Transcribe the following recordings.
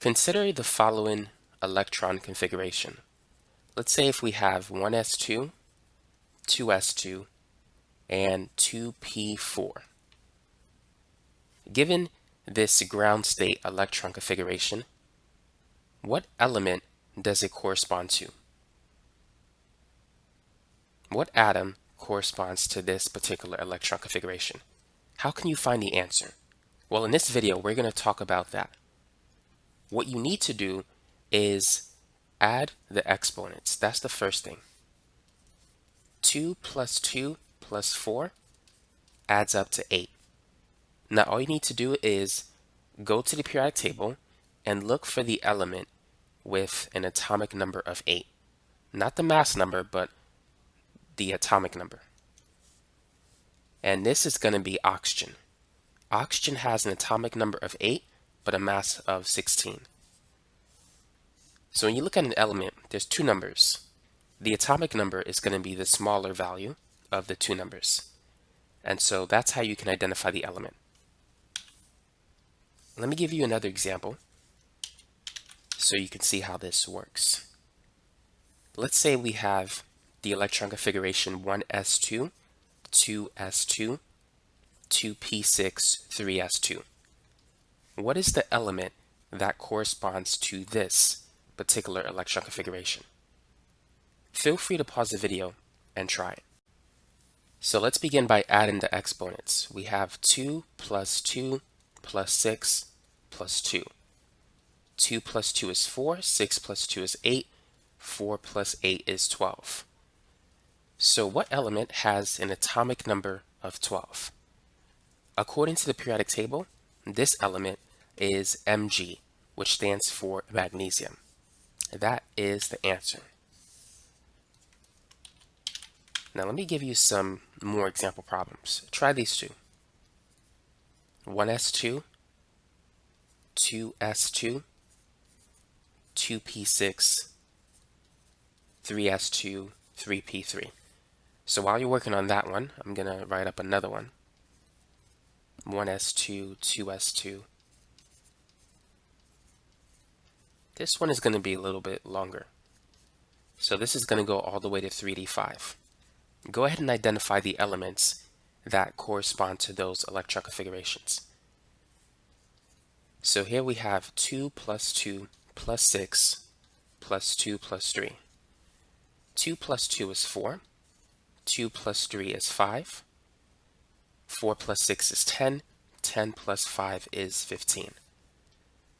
Consider the following electron configuration. Let's say if we have 1s2, 2s2, and 2p4. Given this ground state electron configuration, what element does it correspond to? What atom corresponds to this particular electron configuration? How can you find the answer? Well, in this video, we're going to talk about that. What you need to do is add the exponents. That's the first thing. 2 plus 2 plus 4 adds up to 8. Now, all you need to do is go to the periodic table and look for the element with an atomic number of 8. Not the mass number, but the atomic number. And this is going to be oxygen. Oxygen has an atomic number of 8, but a mass of 16. So when you look at an element, there's two numbers. The atomic number is going to be the smaller value of the two numbers. And so that's how you can identify the element. Let me give you another example so you can see how this works. Let's say we have the electron configuration 1s2, 2s2, 2p6, 3s2. What is the element that corresponds to this particular electron configuration? Feel free to pause the video and try it. So let's begin by adding the exponents. We have 2 plus 2 plus 6 plus 2. 2 plus 2 is 4, 6 plus 2 is 8, 4 plus 8 is 12. So what element has an atomic number of 12? According to the periodic table, this element is Mg, which stands for magnesium. That is the answer. Now let me give you some more example problems. Try these two. 1s2, 2s2, 2p6, 3s2, 3p3. So while you're working on that one, I'm going to write up another one. 1s2, 2s2. This one is going to be a little bit longer. So this is going to go all the way to 3d5. Go ahead and identify the elements that correspond to those electron configurations. So here we have 2 plus 2 plus 6 plus 2 plus 3. 2 plus 2 is 4. 2 plus 3 is 5. 4 plus 6 is 10. 10 plus 5 is 15.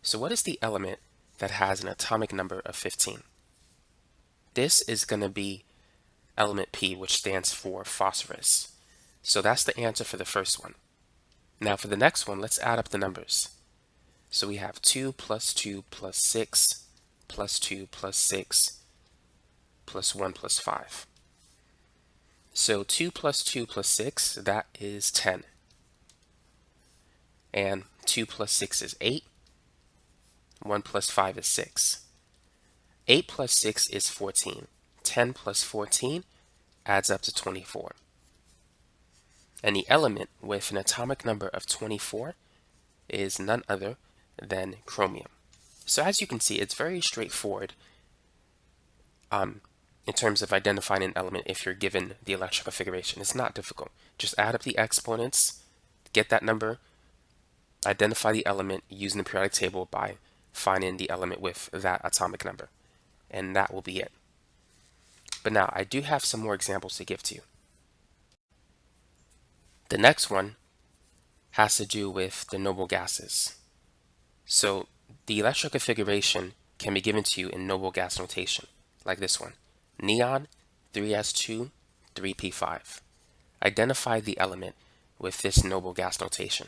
So what is the element that has an atomic number of 15? This is going to be element P, which stands for phosphorus. So that's the answer for the first one. Now for the next one, let's add up the numbers. So we have 2 plus 2 plus 6 plus 2 plus 6 plus 1 plus 5. So 2 plus 2 plus 6, that is 10. And 2 plus 6 is 8. 1 plus 5 is 6. 8 plus 6 is 14. 10 plus 14 adds up to 24. And the element with an atomic number of 24 is none other than chromium. So as you can see, it's very straightforward in terms of identifying an element if you're given the electron configuration. It's not difficult. Just add up the exponents, get that number, identify the element using the periodic table by finding the element with that atomic number. And that will be it. But now, I do have some more examples to give to you. The next one has to do with the noble gases. So the electron configuration can be given to you in noble gas notation, like this one. Neon, 3s2, 3p5. Identify the element with this noble gas notation.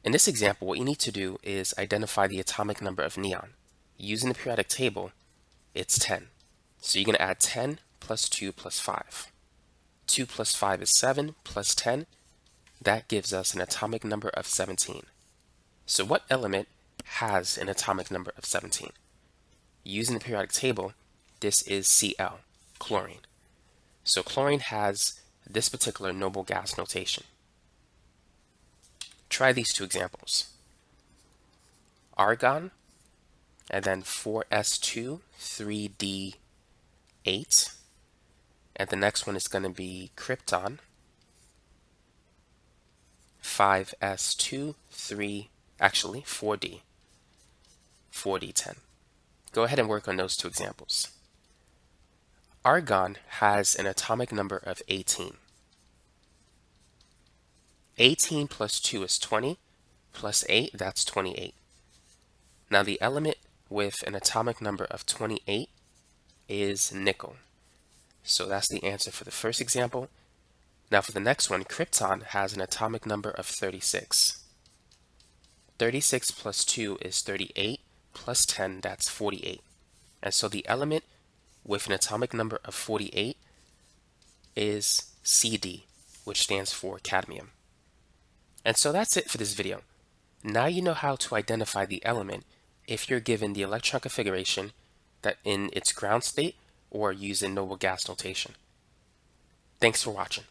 In this example, what you need to do is identify the atomic number of neon. Using the periodic table, it's 10. So you're going to add 10 plus 2 plus 5. 2 plus 5 is 7 plus 10. That gives us an atomic number of 17. So what element has an atomic number of 17? Using the periodic table, this is Cl, chlorine. So chlorine has this particular noble gas notation. Try these two examples. argon, and then 4s2, 3d8. And the next one is going to be krypton, 5s2, 4d, 4d10. Go ahead and work on those two examples. Argon has an atomic number of 18. 18 plus 2 is 20, plus 8, that's 28. Now the element with an atomic number of 28 is nickel. So that's the answer for the first example. Now for the next one, krypton has an atomic number of 36. 36 plus 2 is 38, plus 10, that's 48. And so the element with an atomic number of 48 is Cd, which stands for cadmium. And so that's it for this video. Now you know how to identify the element if you're given the electron configuration that in its ground state or using noble gas notation. Thanks for watching.